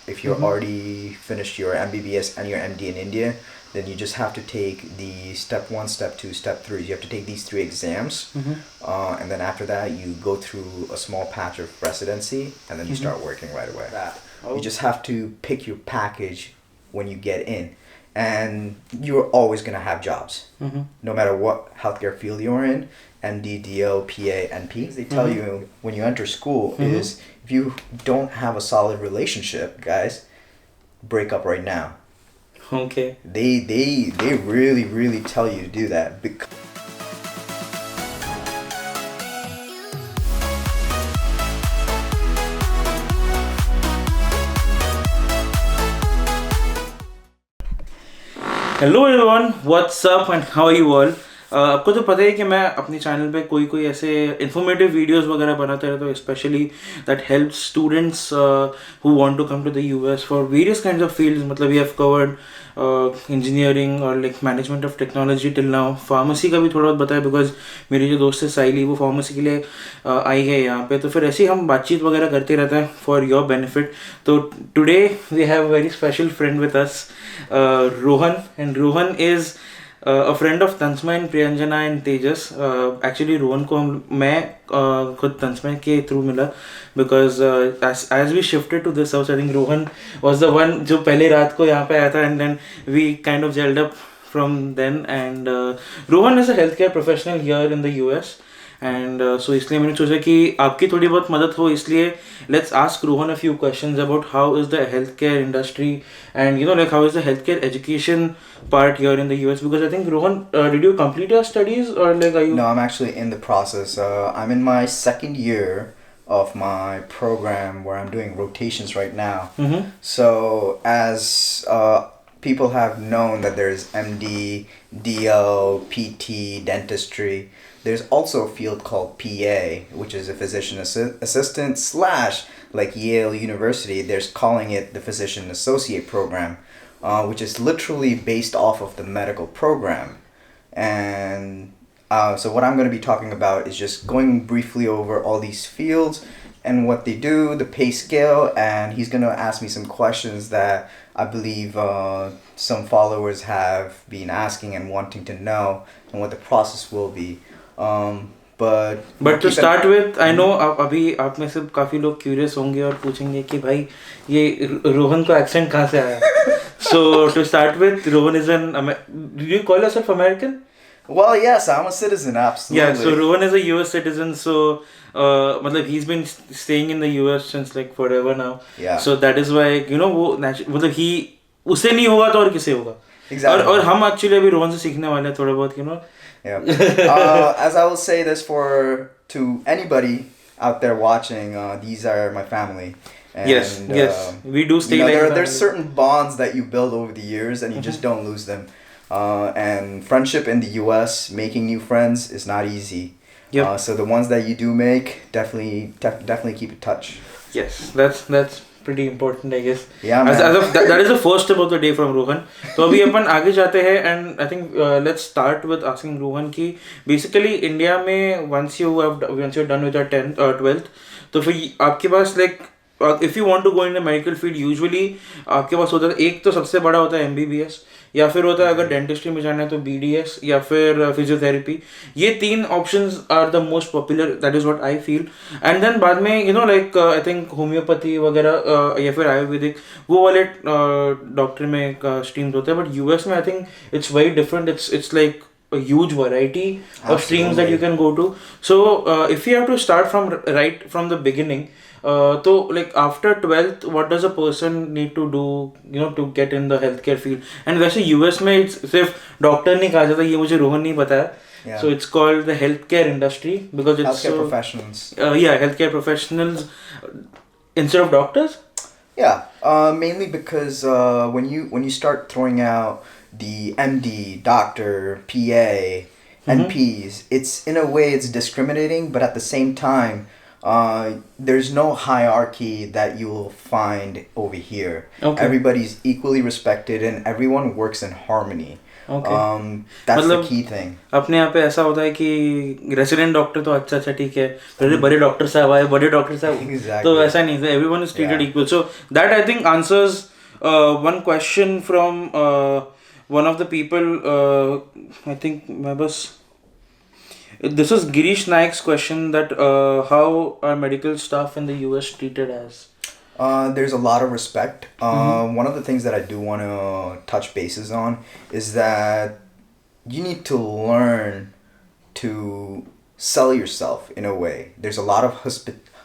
if you're already finished your MBBS and your MD in India, then you just have to take the step 1, step 2, step 3. You have to take these 3 exams, and then after that you go through a small patch of residency, and then you start working right away. You just have to pick your package when you get in, and you're always gonna have jobs, no matter what healthcare field you're in. MD, DO, PA, NP. They tell you when you enter school is if you don't have a solid relationship, guys, break up right now. Okay. They really tell you to do that. Hello everyone, what's up and how are you all? आपको तो पता है कि मैं अपने channel पे कोई ऐसे इन्फॉर्मेटिव वीडियोस वगैरह बनाते रहता हूँ, specially that help students who want to come to the US for various kinds of fields. मतलब वी हैव कवर्ड इंजीनियरिंग और like management of technology till now. Pharmacy का भी थोड़ा बहुत बताया बिकॉज मेरी जो दोस्त है साइली वो फार्मेसी के लिए आई है यहाँ पे. तो फिर ऐसे ही हम बातचीत वगैरह करते रहते हैं फॉर योर बेनिफिट. तो today we have a very special friend with us, Rohan. And Rohan is a friend of Tansmay and Priyanjana and Tejas. Actually Rohan को मैं खुद तंस्मय के थ्रू मिला because as we shifted to this house, I think Rohan was the one जो पहले रात को यहाँ पे आया था, and then we kind of gelled up from then. And Rohan is a healthcare professional here in the US. And so इसलिए मैंने सोचा कि आपकी थोड़ी बहुत मदद हो, इसलिए let's ask Rohan a few questions about how is the healthcare industry and like how is the healthcare education part here in the US, because I think Rohan, did you complete your studies or like are you? No, I'm actually in the process. I'm in my 2nd year of my program where I'm doing rotations right now. So as people have known that there's MD, DO, PT, dentistry. There's also a field called PA, which is a physician assistant / like Yale University, they're calling it the physician associate program, which is literally based off of the medical program. And so what I'm going to be talking about is just going briefly over all these fields and what they do, the pay scale, and he's going to ask me some questions that I believe some followers have been asking and wanting to know, and what the process will be. But to start with, I know अभी आप में से काफ़ी लोग curious होंगे और पूछेंगे कि भाई ये रोहन का एक्सेंट कहाँ से आया. So to start with, Rohan is do you call yourself American? Well, yes, I'm a citizen, absolutely. Yeah, so Rohan is a US citizen, so मतलब he's been staying in the US since like forever now. Yeah. So that is why वो मतलब he उससे नहीं होगा तो और किसे होगा. Exactly. और हम actually अभी रोहन से सीखने वाले हैं थोड़ा बहुत Yeah. As I will say this to anybody out there watching, these are my family. And, yes, we do stay like that. There's certain bonds that you build over the years, and you just don't lose them. And friendship in the US, making new friends is not easy. Yep. So the ones that you do make, definitely keep in touch. Yes, that's pretty important, I guess. Yeah, man. That is the first step of the day from Rohan. तो अभी अपन आगे जाते हैं, and I think let's start with asking Rohan कि basically India में once you're done with your 12th, तो फिर आपके पास like if you want to go in the medical field, usually आपके पास होता है एक तो सबसे बड़ा होता है MBBS, या फिर होता है अगर डेंटिस्ट्री में जाना है तो BDS या फिर फिजियोथेरेपी. ये 3 options are the most popular, that is what I feel. And then बाद में लाइक आई थिंक होम्योपैथी वगैरह या फिर आयुर्वेदिक वो वाले डॉक्टर में स्ट्रीम्स होते हैं. बट यूएस में I think it's very different. It's like a huge variety of streams that you can go to. So if you have to start from the beginning, so like after 12th, what does a person need to do to get in the healthcare field? And वैसे US में सिर्फ doctor नहीं कहा जाता, ये मुझे रोहन नहीं पता है. Yeah. So it's called the healthcare industry because it's healthcare professionals. Healthcare professionals instead of doctors. Yeah, mainly because when you start throwing out the MD, doctor, PA, NPs, it's in a way it's discriminating, but at the same time, there's no hierarchy that you will find over here. Okay. Everybody's equally respected and everyone works in harmony. Okay. That's the मतलब key thing. अपने यहाँ पे ऐसा होता है कि resident doctor तो अच्छा ठीक है, फिर बड़े डॉक्टर साहब आए, बड़े डॉक्टर साहब, Exactly. तो ऐसा नहीं है, everyone is treated Yeah. equal. So that I think answers one question from one of the people, I think Mbbs. This is Girish Naik's question, that how are medical staff in the US treated as? There's a lot of respect. One of the things that I do want to touch bases on is that you need to learn to sell yourself in a way. There's a lot of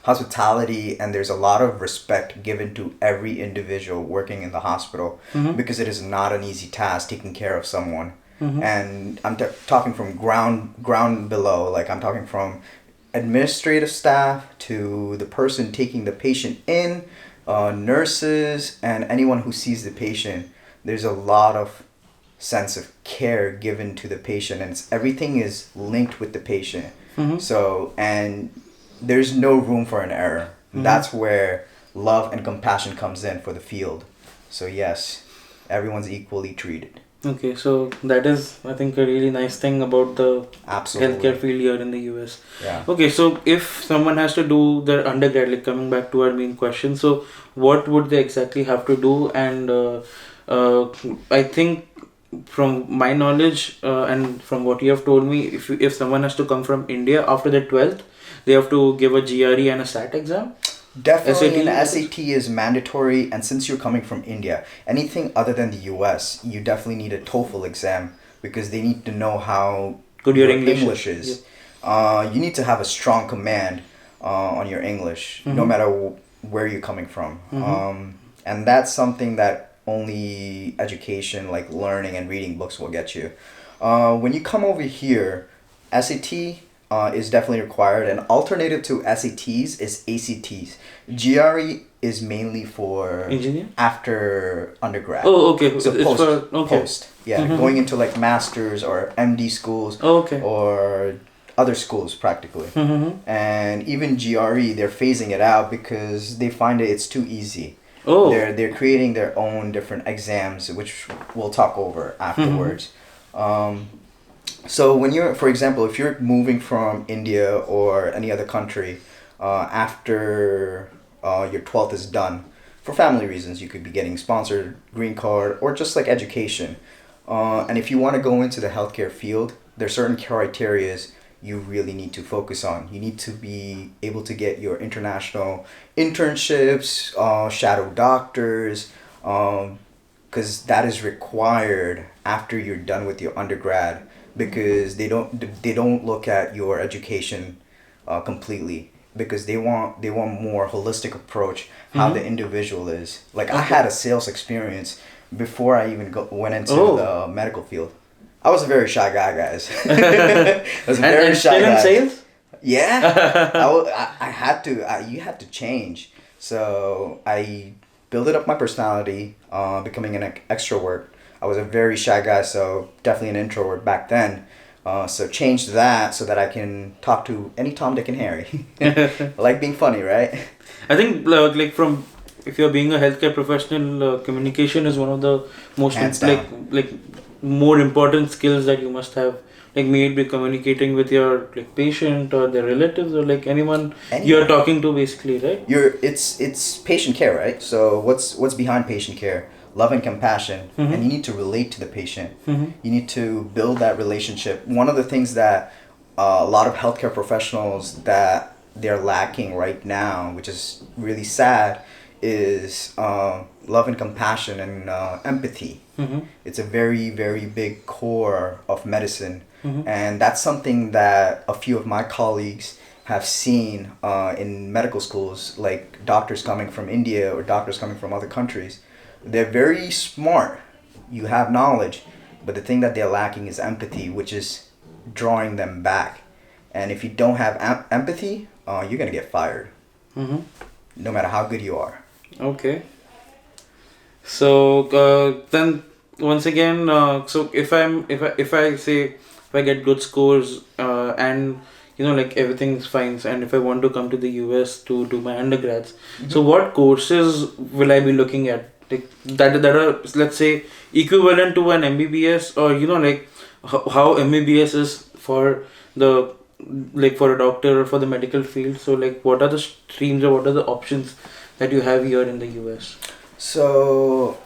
hospitality and there's a lot of respect given to every individual working in the hospital because it is not an easy task taking care of someone. And I'm talking from ground below, like I'm talking from administrative staff to the person taking the patient in, nurses, and anyone who sees the patient. There's a lot of sense of care given to the patient, and everything is linked with the patient. So, and there's no room for an error. That's where love and compassion comes in for the field. So yes, everyone's equally treated. Okay, so that is, I think, a really nice thing about the Absolutely. healthcare field here in the US. Yeah. Okay, so if someone has to do their undergrad, like coming back to our main question, so what would they exactly have to do? And I think from my knowledge and from what you have told me, if someone has to come from India after their 12th, they have to give a GRE and a SAT exam. Definitely, SAT? an SAT is mandatory, and since you're coming from India, anything other than the US, you definitely need a TOEFL exam because they need to know how good your English is. You need to have a strong command on your English, no matter where you're coming from. And that's something that only education, like learning and reading books, will get you. When you come over here, SAT is definitely required. An alternative to SATs is ACTs. GRE is mainly for engineer after undergrad. Oh, okay. So it's post. Yeah, going into like masters or MD schools. Okay. Or other schools practically. And even GRE, they're phasing it out because they find it's too easy. Oh. They're creating their own different exams, which we'll talk over afterwards. So when you're, for example, if you're moving from India or any other country after your 12th is done, for family reasons, you could be getting sponsored green card or just like education. And if you want to go into the healthcare field, there are certain criterias you really need to focus on. You need to be able to get your international internships, shadow doctors, because that is required after you're done with your undergrad. Because they don't look at your education completely, because they want more holistic approach how the individual is. Like I had a sales experience before I even went into the medical field. I was a very shy guy, guys. I was a very shy guy. In sales? Yeah, I had to. You had to change. So I built up my personality, becoming an extrovert. I was a very shy guy, so definitely an introvert back then. So changed that so that I can talk to any Tom, Dick, and Harry. I like being funny, right? I think like from, if you're being a healthcare professional, communication is one of the most like more important skills that you must have. Like maybe communicating with your like patient or their relatives or like anyone you're talking to, basically, right? It's patient care, right? So what's behind patient care? Love and compassion, and you need to relate to the patient. You need to build that relationship. One of the things that a lot of healthcare professionals that they're lacking right now, which is really sad, is love and compassion and empathy. It's a very, very big core of medicine, and that's something that a few of my colleagues have seen in medical schools, like doctors coming from India or doctors coming from other countries. They're very smart. You have knowledge, but the thing that they're lacking is empathy, which is drawing them back. And if you don't have empathy, you're gonna get fired. No matter how good you are. Okay. So then once again, so if I get good scores and like everything's fine, and if I want to come to the US to do my undergrads, so what courses will I be looking at? Like that are, let's say, equivalent to an MBBS, or like how MBBS is for the, like, for a doctor or for the medical field. So like, what are the streams or what are the options that you have here in the US? So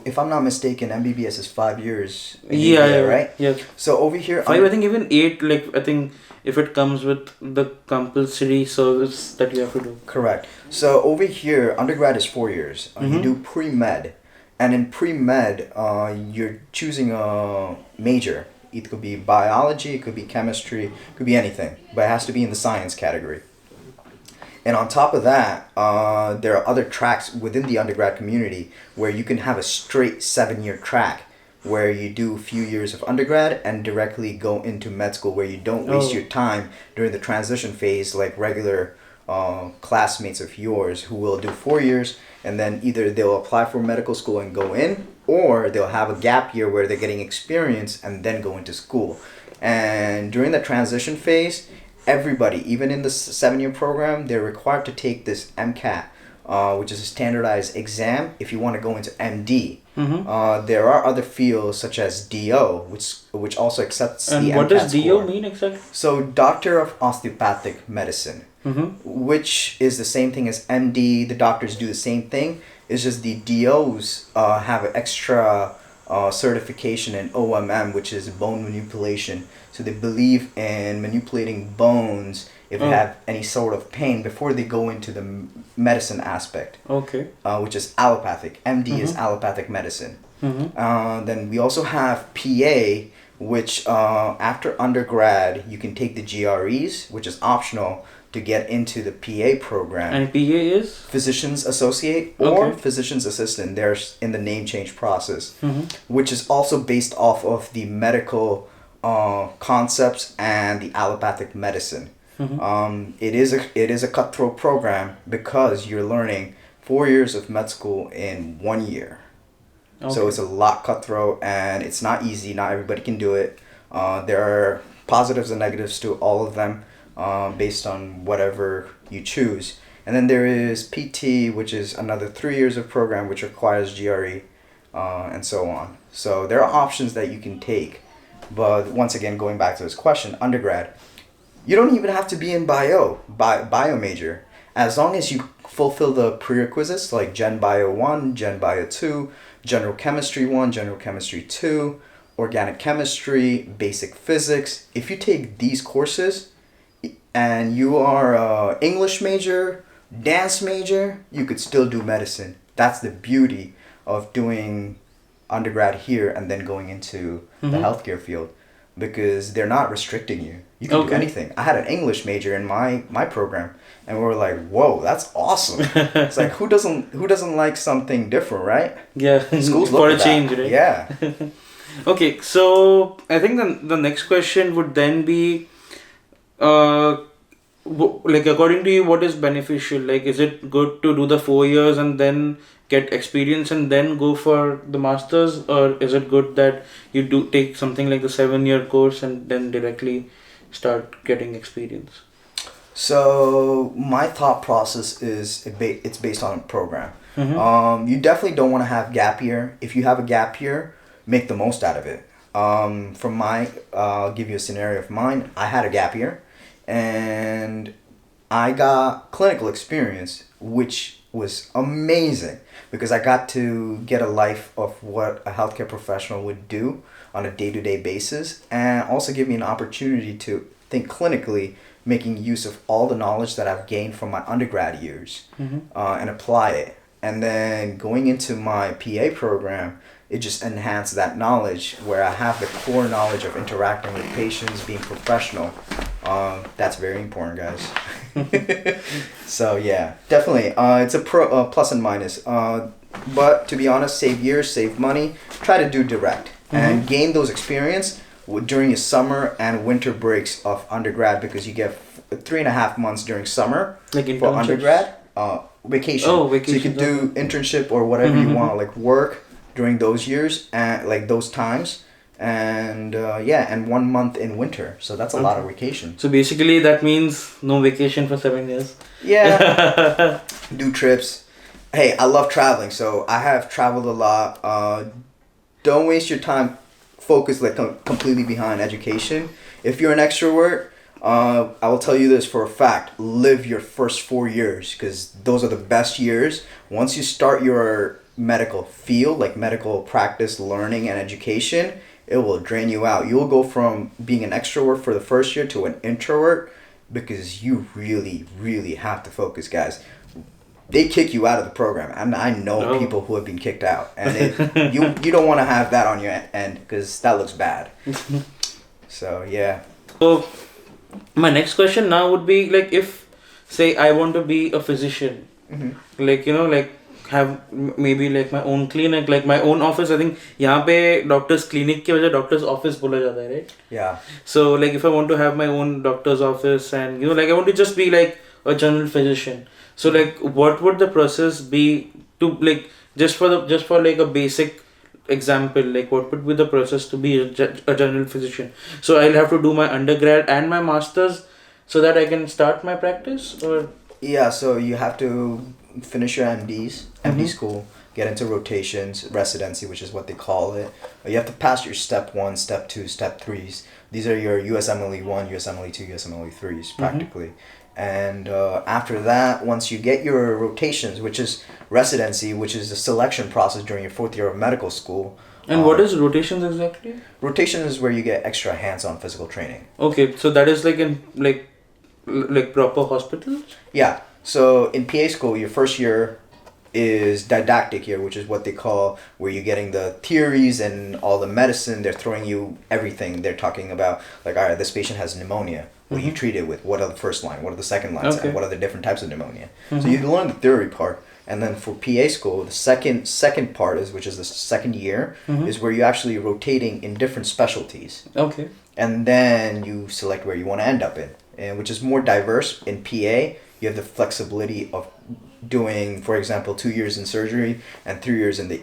if I'm not mistaken, MBBS is 5 years in Yeah, India, yeah, right? yeah. So over here, 5, I think even 8. Like, I think if it comes with the compulsory service that you have to do. correct. So over here, undergrad is 4 years. You do pre-med, and in pre-med, you're choosing a major. It could be biology, it could be chemistry, it could be anything, but it has to be in the science category. And on top of that, there are other tracks within the undergrad community where you can have a straight 7-year track where you do a few years of undergrad and directly go into med school, where you don't waste your time during the transition phase like regular classmates of yours who will do 4 years, and then either they'll apply for medical school and go in, or they'll have a gap year where they're getting experience and then go into school. And during the transition phase, everybody, even in the 7-year program, they're required to take this MCAT, which is a standardized exam if you want to go into MD. There are other fields such as DO, which also accepts And the what MCAT does DO score. mean exactly? So, Doctor of Osteopathic Medicine, which is the same thing as MD. The doctors do the same thing. It's just the DOs have an extra certification in OMM, which is bone manipulation. So they believe in manipulating bones if they have any sort of pain before they go into the medicine aspect. Okay. Which is allopathic. MD is allopathic medicine. Then we also have PA, which after undergrad you can take the GREs, which is optional to get into the PA program. And PA is? Physician's Associate or Physician's Assistant. They're in the name change process, which is also based off of the medical concepts and the allopathic medicine. It is a cutthroat program because you're learning 4 years of med school in 1 year. So it's a lot cutthroat, and it's not easy. Not everybody can do it. There are positives and negatives to all of them, based on whatever you choose. And then there is PT, which is another 3 years of program, which requires GRE, and so on. So there are options that you can take. But once again, going back to this question, undergrad, you don't even have to be in bio major. As long as you fulfill the prerequisites like Gen Bio 1, Gen Bio 2, General Chemistry 1, General Chemistry 2, Organic Chemistry, Basic Physics. If you take these courses and you are an English major, dance major, you could still do medicine. That's the beauty of doing undergrad here and then going into the healthcare field, because they're not restricting you. You can do anything. I had an English major in my program, and we were like, "Whoa, that's awesome!" It's like, who doesn't like something different, right? Yeah, Schools for a change, right? Yeah. Okay, so I think the next question would then be, like, according to you, what is beneficial? Like, is it good to do the 4 years and then get experience and then go for the masters, or is it good that you do take something like the 7-year course and then directly start getting experience? So my thought process is it's based on a program. You definitely don't want to have gap year. If you have a gap year, make the most out of it. I'll give you a scenario of mine. I had a gap year, and I got clinical experience, which was amazing because I got to get a life of what a healthcare professional would do on a day-to-day basis, and also give me an opportunity to think clinically, making use of all the knowledge that I've gained from my undergrad years, and apply it. And then going into my PA program, it just enhanced that knowledge where I have the core knowledge of interacting with patients, being professional. That's very important, guys. So yeah, definitely. It's a plus and minus. But to be honest, save years, save money. Try to do direct and gain those experience during your summer and winter breaks of undergrad, because you get 3.5 months during summer for undergrad. Vacation. Oh, vacation. So you can do internship or whatever you want, like work during those years and like those times, and and 1 month in winter. So that's a lot of vacation. So basically, that means no vacation for 7 years. Yeah. Do trips. Hey, I love traveling, so I have traveled a lot. Don't waste your time focused like completely behind education. If you're an extrovert, I will tell you this for a fact: live your first 4 years, because those are the best years. Once you start your medical field, like medical practice, learning, and education, it will drain you out. You will go from being an extrovert for the first year to an introvert, because you really, really have to focus, guys. They kick you out of the program, and I know people who have been kicked out, and you don't want to have that on your end, because that looks bad. So yeah. So my next question now would be like, if say I want to be a physician, like like have maybe like my own clinic, like my own office. I think यहाँ पे doctors clinic के वजह doctors office बोला जाता है, right? Yeah. So like if I want to have my own doctor's office, and like I want to just be like a general physician. So like what would the process be to like just for like a basic example, like what would be the process to be a general physician? So I'll have to do my undergrad and my master's so that I can start my practice, or Yeah, so you have to finish your MD school, get into rotations, residency, which is what they call it. You have to pass your step 1, step 2, step 3s. These are your USMLE 1, USMLE 2, USMLE 3s practically. And after that, once you get your rotations, which is residency, which is the selection process during your 4th year of medical school. And what is rotations exactly? Rotation is where you get extra hands-on physical training. Okay, so that is like in like proper hospitals? Yeah. So in PA school, your first year is didactic year, which is what they call where you're getting the theories and all the medicine. They're throwing you everything. They're talking about like, all right, this patient has pneumonia. What do you treat it with? What are the first line? What are the second lines? Okay. And what are the different types of pneumonia? So you learn the theory part. And then for PA school, the second part is, which is the second year, is where you're actually rotating in different specialties. Okay. And then you select where you want to end up in, and which is more diverse. In PA, you have the flexibility of doing, for example, 2 years in surgery and 3 years in the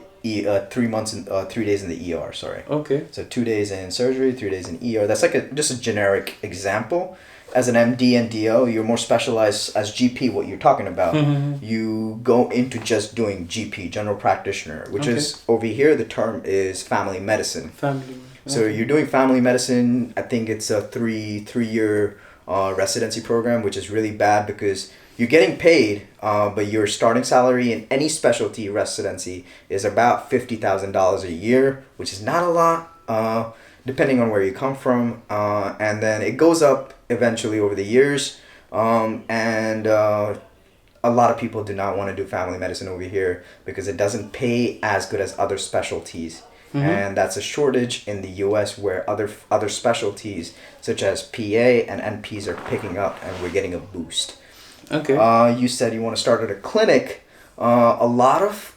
3 months and 3 days in the ER. Sorry. Okay. So 2 days in surgery, 3 days in ER. That's like just a generic example. As an MD and DO, you're more specialized as GP. What you're talking about, you go into just doing GP, general practitioner, which is over here. The term is family medicine. Family. So you're doing family medicine. I think it's a three-year residency program, which is really bad because you're getting paid, but your starting salary in any specialty residency is about $50,000 a year, which is not a lot, depending on where you come from. And then it goes up eventually over the years. And a lot of people do not want to do family medicine over here because it doesn't pay as good as other specialties. And that's a shortage in the US, where other specialties such as PA and NPs are picking up, and we're getting a boost. Okay. You said you want to start at a clinic. A lot of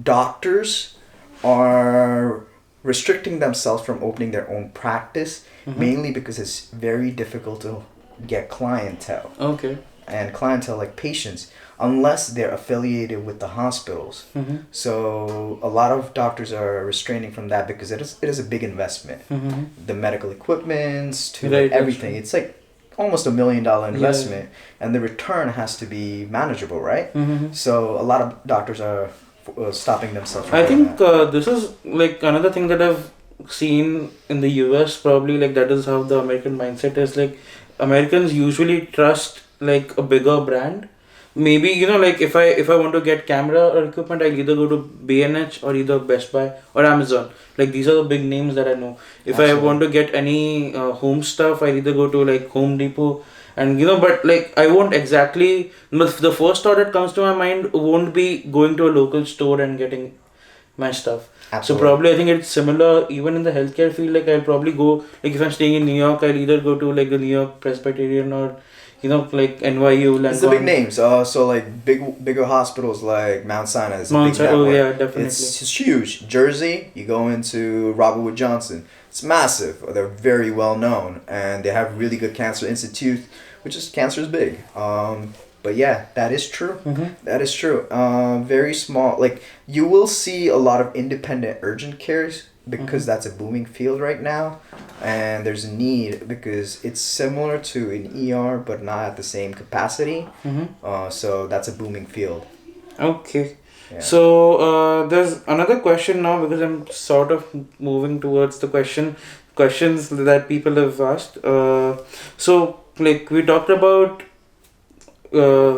doctors are restricting themselves from opening their own practice, mainly because it's very difficult to get clientele. Okay. And clientele like patients, unless they're affiliated with the hospitals. So a lot of doctors are restraining from that because it is a big investment. The medical equipments to everything. It's like almost $1 million investment, and the return has to be manageable, right? So a lot of doctors are stopping themselves from I think that. this is like another thing that I've seen in the US, probably like that is how the American mindset is. Like Americans usually trust like a bigger brand. Maybe like if I want to get camera or equipment, I'll either go to B&H or either Best Buy or Amazon. Like these are the big names that I know. If I want to get any home stuff, I'll either go to like Home Depot. And but like I won't exactly, the first thought that comes to my mind won't be going to a local store and getting my stuff. Absolutely. So probably I think it's similar even in the healthcare field. Like I'll probably go, like if I'm staying in New York, I'll either go to like the New York Presbyterian or like NYU. It's the big names. So like bigger hospitals like Mount Sinai is a big network. Oh yeah, definitely. It's huge. Jersey, you go into Robert Wood Johnson. It's massive. They're very well known, and they have really good cancer institute, which is cancer is big. But But yeah, that is true. That is true. Very small. Like, you will see a lot of independent urgent cares because that's a booming field right now. And there's a need because it's similar to an ER, but not at the same capacity. So that's a booming field. Okay. Yeah. So there's another question now because I'm sort of moving towards the questions that people have asked. So like we talked about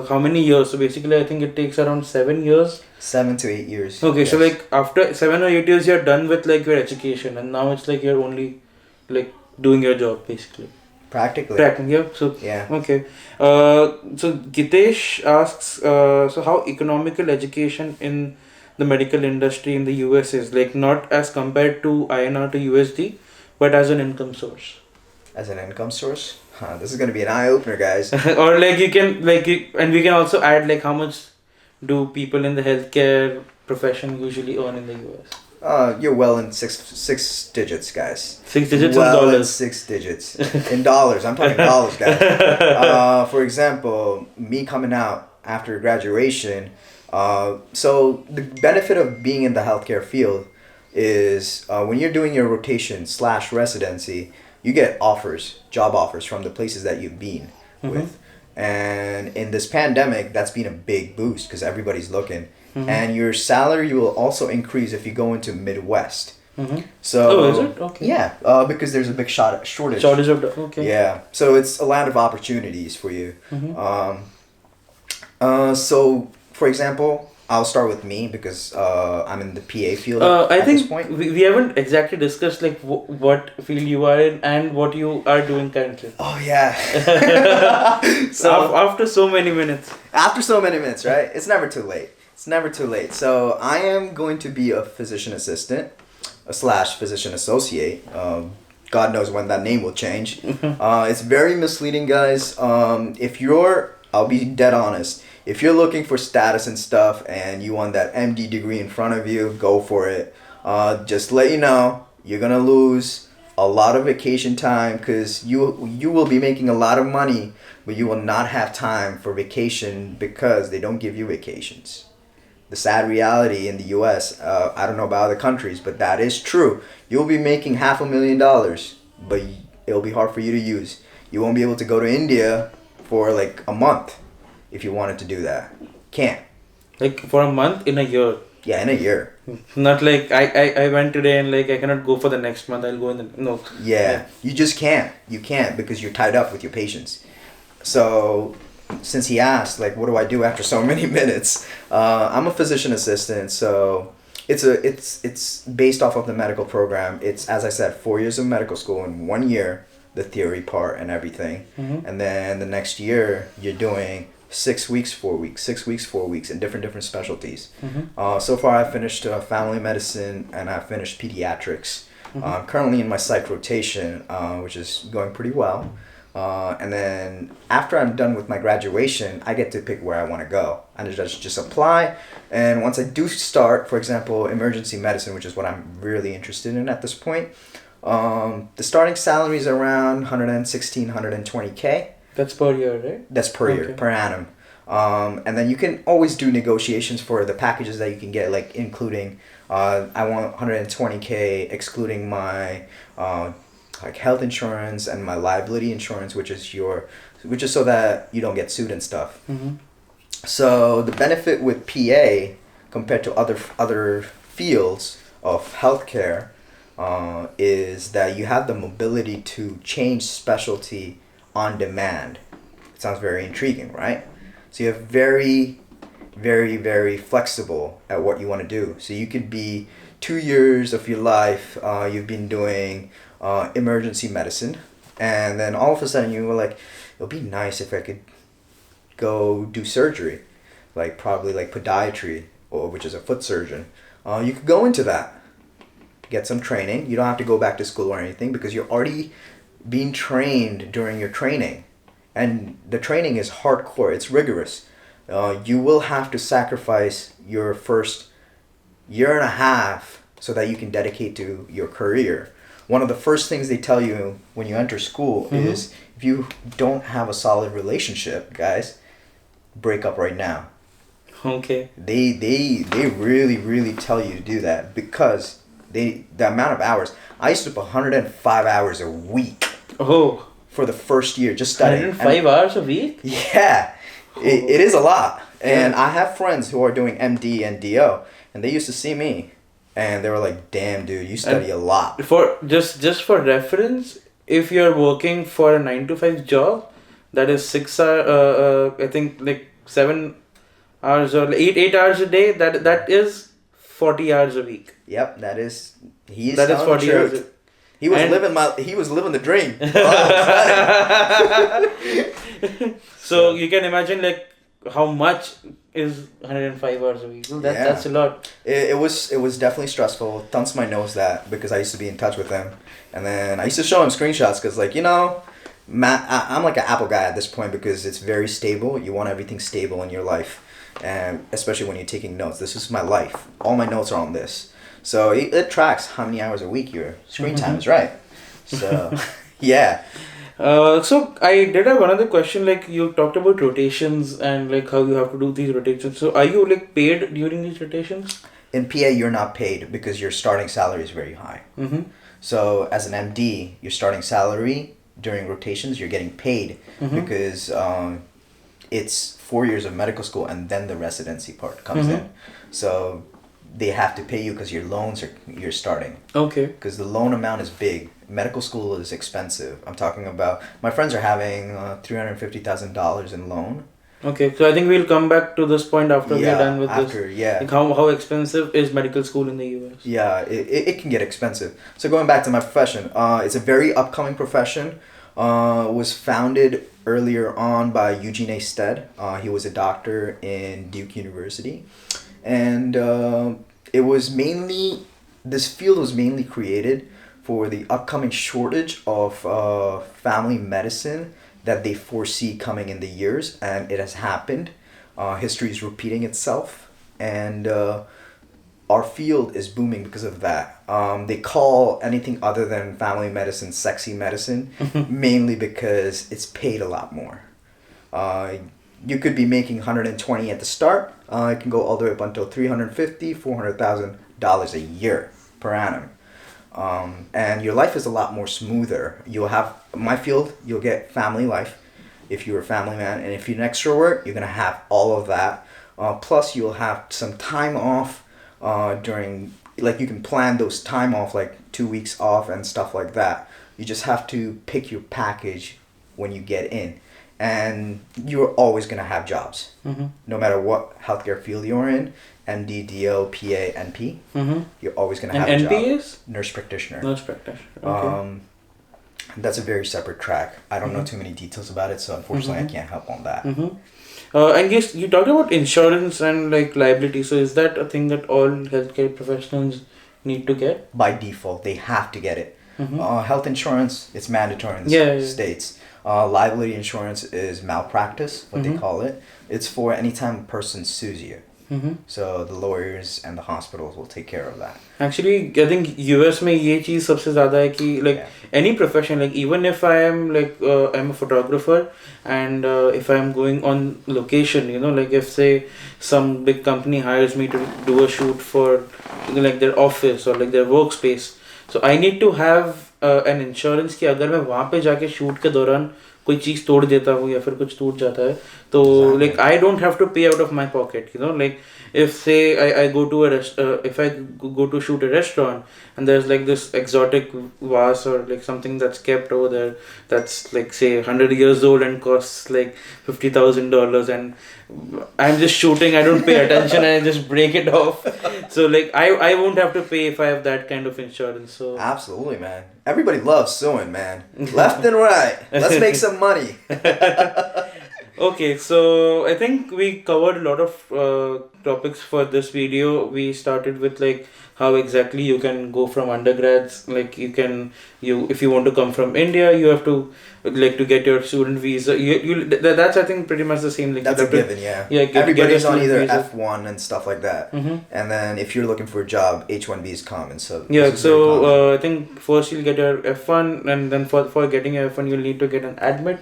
how many years? So basically, I think it takes around 7 years. 7 to 8 years. Okay, Yes. so like after 7 or 8 years, you're done with like your education, and now it's like you're only like doing your job basically. Practically. Yeah. So Yeah. okay. So Gitesh asks, so how economical education in the medical industry in the US is, like not as compared to INR to USD, but as an income source. As an income source? Huh, this is going to be an eye-opener, guys. Or like you can and we can also add like how much do people in the healthcare profession usually earn in the US? You're well in six digits, guys. 6 digits well in in dollars. 6 digits. In dollars. I'm talking dollars, guys. For example, me coming out after graduation, so the benefit of being in the healthcare field is when you're doing your rotation / residency, you get job offers from the places that you've been with. And in this pandemic, that's been a big boost because everybody's looking. And your salary will also increase if you go into Midwest. So, oh, is it? Okay. Yeah, because there's a big shortage. Shortage of okay. Yeah, so it's a land of opportunities for you. So, for example, I'll start with me because I'm in the PA field I at think this point. we haven't exactly discussed like what field you are in and what you are doing currently. Oh, yeah. So after so many minutes. After so many minutes, right? It's never too late. It's never too late. So I am going to be a physician assistant / physician associate. God knows when that name will change. It's very misleading, guys. I'll be dead honest. If you're looking for status and stuff and you want that MD degree in front of you, go for it. Just let you know, you're going to lose a lot of vacation time because you will be making a lot of money, but you will not have time for vacation because they don't give you vacations. The sad reality in the US, I don't know about other countries, but that is true. You'll be making $500,000, but it'll be hard for you to use. You won't be able to go to India for like a month if you wanted to do that. Can't. Like for a month in a year. Yeah, in a year. Not like I went today and like I cannot go for the next month. I'll go in the no. Yeah, you just can't. You can't because you're tied up with your patients. So since he asked, like, what do I do after so many minutes? I'm a physician assistant, so it's based off of the medical program. It's, as I said, 4 years of medical school in 1 year, the theory part and everything, and then the next year you're doing 6 weeks, 4 weeks, 6 weeks, 4 weeks in different specialties. So far, I finished family medicine and I finished pediatrics. I'm currently in my psych rotation, which is going pretty well. And then after I'm done with my graduation, I get to pick where I want to go. I just apply. And once I do start, for example, emergency medicine, which is what I'm really interested in at this point, the starting salary is around 116, 120K. That's per year, right? That's per year, per annum. And then you can always do negotiations for the packages that you can get, like including, I want 120K excluding my like health insurance and my liability insurance, which is so that you don't get sued and stuff. So the benefit with PA compared to other fields of healthcare is that you have the mobility to change specialty on demand. It sounds very intriguing, right? So you're very, very, very flexible at what you want to do. So you could be 2 years of your life, you've been doing emergency medicine, and then all of a sudden you were like, it would be nice if I could go do surgery, like probably like podiatry, or which is a foot surgeon. You could go into that, get some training. You don't have to go back to school or anything because you're already being trained during your training, and the training is hardcore. It's rigorous. You will have to sacrifice your first year and a half so that you can dedicate to your career. One of the first things they tell you when you enter school is if you don't have a solid relationship, guys, break up right now. Okay. They really tell you to do that because the amount of hours. I used to put 105 hours a week. Oh. For the first year, just studying. 105 hours a week? Yeah. It is a lot. And I have friends who are doing MD and DO, and they used to see me, and they were like, "Damn, dude, you study a lot." For just for reference, if you're working for a 9 to 5 job, that is 6 hour, I think like 7 hours or 8 hours a day. That is 40 hours a week. Yep, that is. He is that is 40 hours. He was living the dream. So you can imagine like how much is 105 hours a week. That's a lot. It was definitely stressful. Dunce might knows that because I used to be in touch with him, and then I used to show him screenshots because like I'm like an Apple guy at this point because it's very stable. You want everything stable in your life, and especially when you're taking notes. This is my life. All my notes are on this. So it tracks how many hours a week your screen time is, right? So, yeah. So I did have another question. Like you talked about rotations and like how you have to do these rotations. So are you like paid during these rotations? In PA, you're not paid because your starting salary is very high. Mm-hmm. So as an MD, your starting salary during rotations, you're getting paid because it's 4 years of medical school and then the residency part comes in. So they have to pay you because your loans you're starting. Okay. Because the loan amount is big. Medical school is expensive. I'm talking about my friends are having $350,000 in loan. Okay, so I think we'll come back to this point after we're done with this. Yeah. Like how expensive is medical school in the US? Yeah, it can get expensive. So going back to my profession, it's a very upcoming profession. Was founded earlier on by Eugene A. Stead. He was a doctor in Duke University. And this field was mainly created for the upcoming shortage of family medicine that they foresee coming in the years, and it has happened. History is repeating itself, and our field is booming because of that. They call anything other than family medicine sexy medicine, mainly because it's paid a lot more. You could be making 120 at the start. It can go all the way up until $350,000, $400,000 a year per annum. And your life is a lot more smoother. You'll have, my field, you'll get family life if you're a family man. And if you're an extrovert, you're going to have all of that. Plus, you'll have some time off during, like you can plan those time off, like 2 weeks off and stuff like that. You just have to pick your package when you get in. And you're always going to have jobs. No matter what healthcare field you're in, MD, DO, PA, NP, you're always going to have a job. And NP is? Nurse practitioner. Nurse practitioner. Okay. That's a very separate track. I don't know too many details about it, so unfortunately I can't help on that. And yes, you talked about insurance and like liability. So is that a thing that all healthcare professionals need to get? By default, they have to get it. Health insurance, it's mandatory in the States. Liability insurance is malpractice, what they call it. It's for any time a person sues you. So the lawyers and the hospitals will take care of that. Actually, I think US में ये चीज़ सबसे ज़्यादा है कि like any profession, like even if I am like I'm a photographer and if I am going on location, you know, like if say some big company hires me to do a shoot for like their office or like their workspace, so I need to have an insurance कि अगर मैं वहाँ पे जाके shoot के दौरान कोई चीज़ तोड़ देता हूँ या फिर कुछ टूट जाता है तो like I don't have to pay out of my pocket, you know, like if say I go to if I go to shoot a restaurant and there's like this exotic vase or like something that's kept over there that's like say 100 years old and costs like $50,000 and I'm just shooting, I don't pay attention and I just break it off. So like I won't have to pay if I have that kind of insurance. So absolutely, man. Everybody loves suing, man. Left and right. Let's make some money. Okay, so I think we covered a lot of topics for this video. We started with like how exactly you can go from undergrads, like if you want to come from India, you have to like to get your student visa. That's I think pretty much the same. Like that's a given, yeah. Everybody's on either F1 and stuff like that. And then if you're looking for a job, H1B is common. So yeah, so I think first you'll get your F1 and then for getting your F1 you'll need to get an admit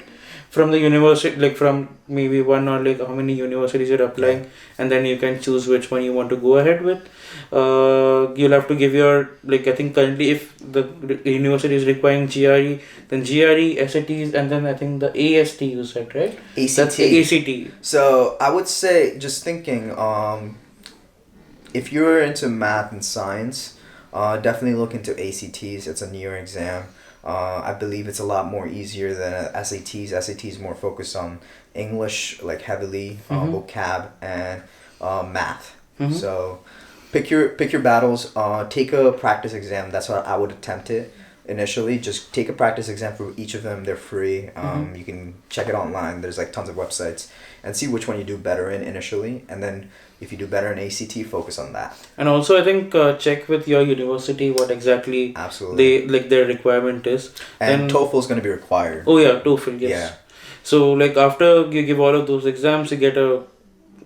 from the university, like from maybe one or like how many universities you're applying, and then you can choose which one you want to go ahead with. You'll have to give your, like, I think currently if the university is requiring GRE, then GRE, SATs, and then I think the AST you said, right? ACT. That's ACT. So I would say, just thinking, if you're into math and science, definitely look into ACTs. It's a near exam. I believe it's a lot more easier than SATs. SATs more focused on English, like heavily, vocab and math. So pick your battles. Take a practice exam. That's what I would attempt it initially. Just take a practice exam for each of them. They're free. You can check it online. There's like tons of websites, and see which one you do better in initially, and then if you do better in ACT, focus on that. And also, I think check with your university what exactly Absolutely their requirement is. And TOEFL is going to be required. Oh yeah, TOEFL, yes. Yeah. So like after you give all of those exams, you get a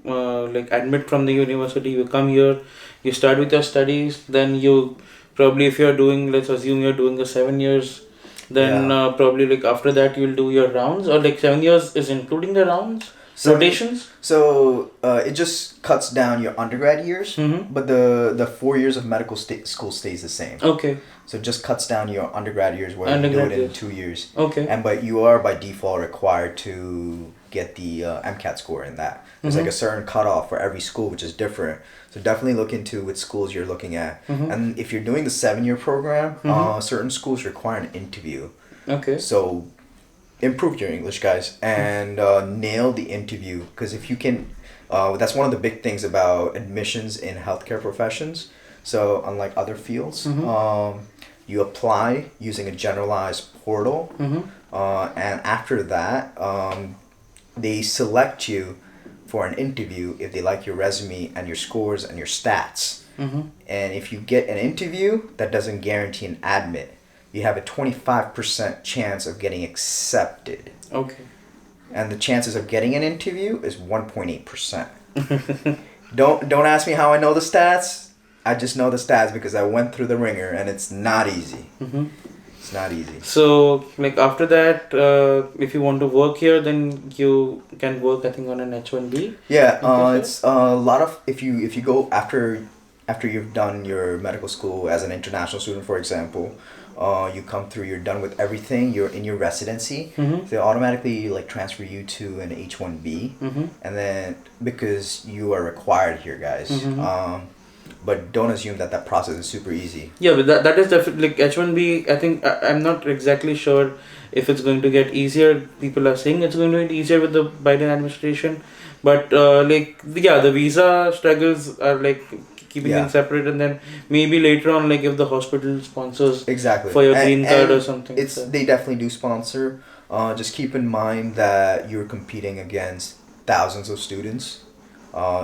like admit from the university. You come here, you start with your studies. Then you probably, if you're doing, let's assume you're doing the 7 years, then probably like after that you'll do your rounds, or like 7 years is including the rounds. Rotations? So it just cuts down your undergrad years, but the 4 years of medical school stays the same. Okay. So it just cuts down your undergrad years where you do it in 2 years. Okay. But you are by default required to get the MCAT score in that. There's like a certain cutoff for every school, which is different. So definitely look into which schools you're looking at. And if you're doing the 7-year program, certain schools require an interview. Okay. So improve your English, guys, and nail the interview, because if you can, that's one of the big things about admissions in healthcare professions. So unlike other fields, you apply using a generalized portal, and after that, they select you for an interview if they like your resume and your scores and your stats. And if you get an interview, that doesn't guarantee an admit. You have a 25% chance of getting accepted. Okay. And the chances of getting an interview is 1.8%. Don't ask me how I know the stats. I just know the stats because I went through the ringer, and it's not easy. It's not easy. So, like after that, if you want to work here, then you can work, I think, on an H1B. Yeah, it's a lot of, if you go after you've done your medical school as an international student, for example. You come through, you're done with everything, you're in your residency, they automatically like transfer you to an H1B, and then because you are required here, guys. But don't assume that process is super easy. Yeah, but that is definitely like H1B. I think I'm not exactly sure if it's going to get easier. People are saying it's going to get easier with the Biden administration, but the visa struggles are like keeping them separate, and then maybe later on, like if the hospital sponsors for your green card or something. They definitely do sponsor. Just keep in mind that you're competing against thousands of students,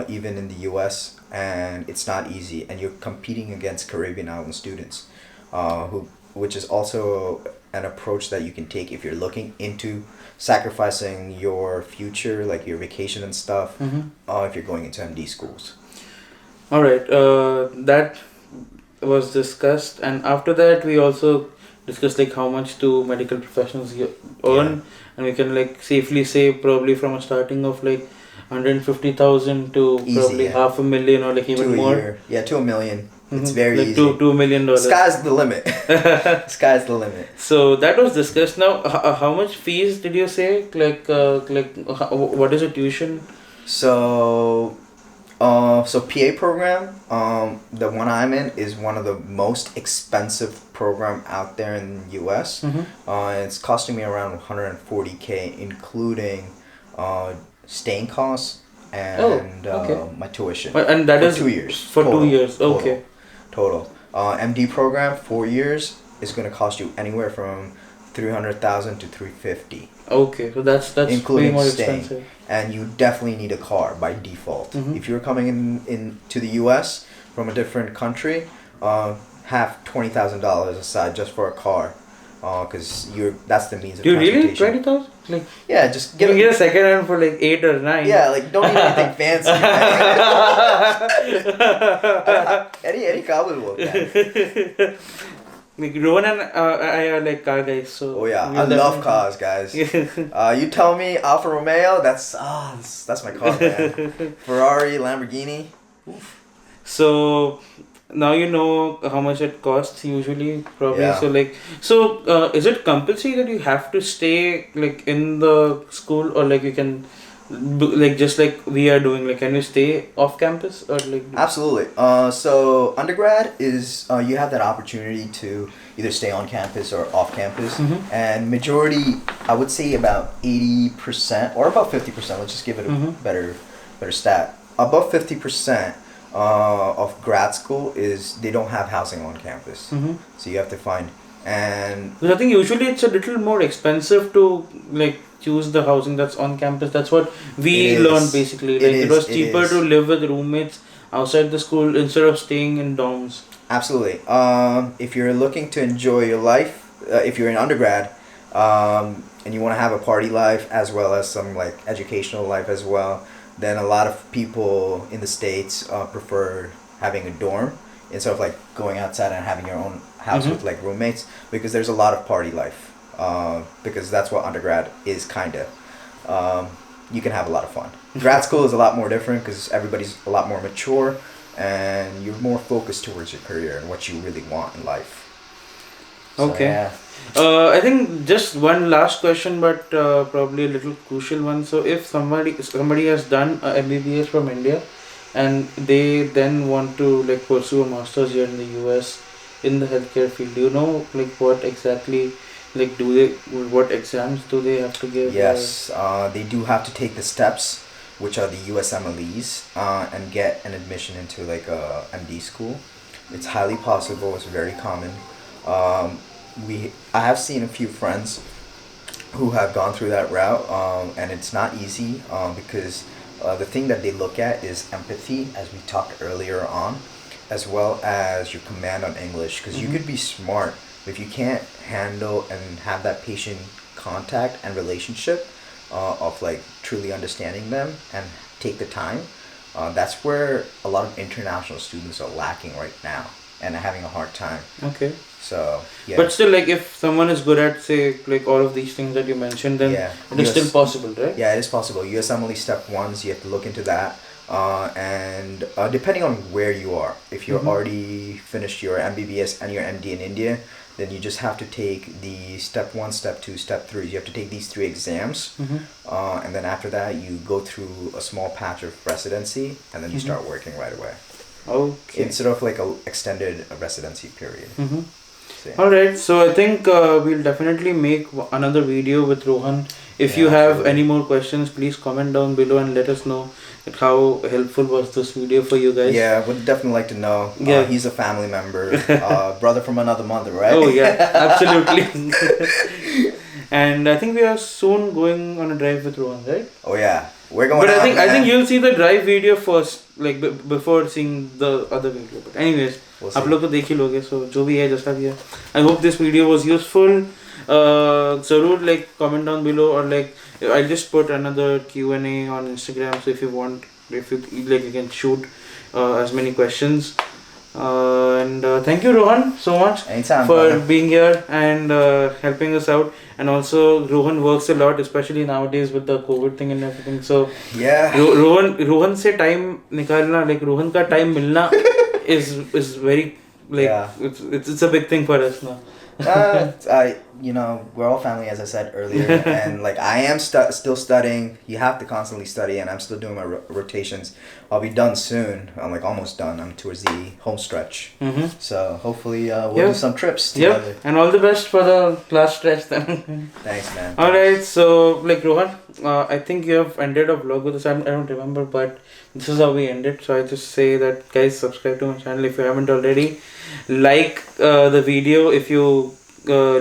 even in the U.S., and it's not easy. And you're competing against Caribbean island students, which is also an approach that you can take if you're looking into sacrificing your future, like your vacation and stuff, if you're going into MD schools. All right, that was discussed, and after that we also discussed like how much do medical professionals earn, and we can like safely say probably from a starting of like 150,000 to probably $500,000 or like even more. Year. Yeah, to $1 million. It's very like easy. $2 million. Sky's the limit. Sky's the limit. So that was discussed. Now, how much fees did you say? What is a tuition? So PA program, the one I'm in is one of the most expensive program out there in the US. It's costing me around $140K, including staying costs and my tuition. And that is 2 years. For total, 2 years. Okay. Total. MD program 4 years is going to cost you anywhere from $300,000 to $350,000. Okay, so that's including way more staying. expensive. And you definitely need a car by default. If you're coming in to the US from a different country, have $20,000 aside just for a car, because that's the means of transportation. Really? 20,000? Like, yeah, just get a second hand for like 8 or 9. Yeah, like don't need anything fancy. Any car will work. Like Rohan and I are like car guys, so Oh yeah, we'll I love definitely- cars, guys. You tell me Alfa Romeo, that's my car, man. Ferrari, Lamborghini. So now you know how much it costs usually, probably. Yeah. So is it compulsory that you have to stay like in the school, or like you can, like just like we are doing, like can you stay off campus or like? Absolutely. So undergrad is you have that opportunity to either stay on campus or off campus, Mhm. and majority, I would say about 80% or about 50%. Let's just give it a Mhm. better stat. Above 50% of grad school is they don't have housing on campus, Mhm. so you have to find and Because I think usually it's a little more expensive to like choose the housing that's on campus. That's what we It learned is. basically. It Like it is. was It cheaper is. to live with roommates outside the school instead of staying in dorms. Absolutely. If you're looking to enjoy your life, if you're in undergrad, and you want to have a party life as well as some like educational life as well, then a lot of people in the States prefer having a dorm instead of like going outside and having your own house Mhm. with like roommates, because there's a lot of party life. Because that's what undergrad is kinda. You can have a lot of fun. Grad school is a lot more different because everybody's a lot more mature and you're more focused towards your career and what you really want in life. So, Okay. yeah. I think just one last question, but probably a little crucial one. So, if somebody has done a MBBS from India, and they then want to like pursue a master's here in the US in the healthcare field, do you know like what exactly like do they what exams do they have to give? Yes, they do have to take the steps, which are the USMLEs, and get an admission into like a MD school. It's highly possible. It's very common. Um, I have seen a few friends who have gone through that route, and it's not easy because the thing that they look at is empathy, as we talked earlier on, as well as your command on English. Because you Mhm. could be smart, but if you can't handle and have that patient contact and relationship of like truly understanding them and take the time, that's where a lot of international students are lacking right now and are having a hard time. Okay. So yeah. But still, like if someone is good at say like all of these things that you mentioned, then Yeah, it is still US possible, right? Yeah, it is possible. USMLE step ones, you have to look into that. And depending on where you are, if you're Mhm. already finished your MBBS and your MD in India, then you just have to take the step one, step two, step three. You have to take these three exams. Mhm. And then after that, you go through a small patch of residency, and then you Mhm. start working right away. Okay. Instead of like a extended residency period. Mm-hmm. So, yeah. Alright, so I think we'll definitely make another video with Rohan. If Yeah, you have absolutely. any more questions, please comment down below and let us know like, how helpful was this video for you guys. Yeah, would definitely like to know. Yeah. He's a family member, brother from another mother, right? Oh yeah, absolutely. And I think we are soon going on a drive with Rohan, right? Oh yeah, we're going. But out, I think man. you'll see the drive video first, like before seeing the other video. But anyways, We'll see. आप लोग तो देख ही लोगे, so जो भी है जैसा भी है. I hope this video was useful. ज़रूर like comment down below, or like I'll just put another Q&A on Instagram. So if you want, if you like, you can shoot as many questions. And thank you Rohan so much Anytime, for brother. being here and helping us out. And also Rohan works a lot, especially nowadays with the COVID thing and everything. So Yeah. Rohan से time निकालना, like Rohan का time मिलना is very like Yeah. it's a big thing for us now. We're all family, as I said earlier, and like I am still studying. You have to constantly study, and I'm still doing my rotations. I'll be done soon. I'm like almost done. I'm towards the home stretch. Mm-hmm. So hopefully we'll Yeah. do some trips Yep, together. and all the best for the last stretch then. Thanks, man. Alright, so like Rohan, I think you have ended a vlog with us. I don't remember, but this is how we ended. So I just say that guys, subscribe to my channel if you haven't already. Like the video if you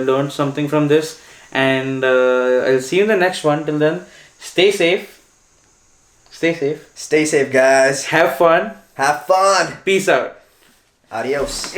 learned something from this, and I'll see you in the next one. Till then, stay safe. Stay safe. Stay safe, guys. Have fun. Have fun. Peace out. Adios.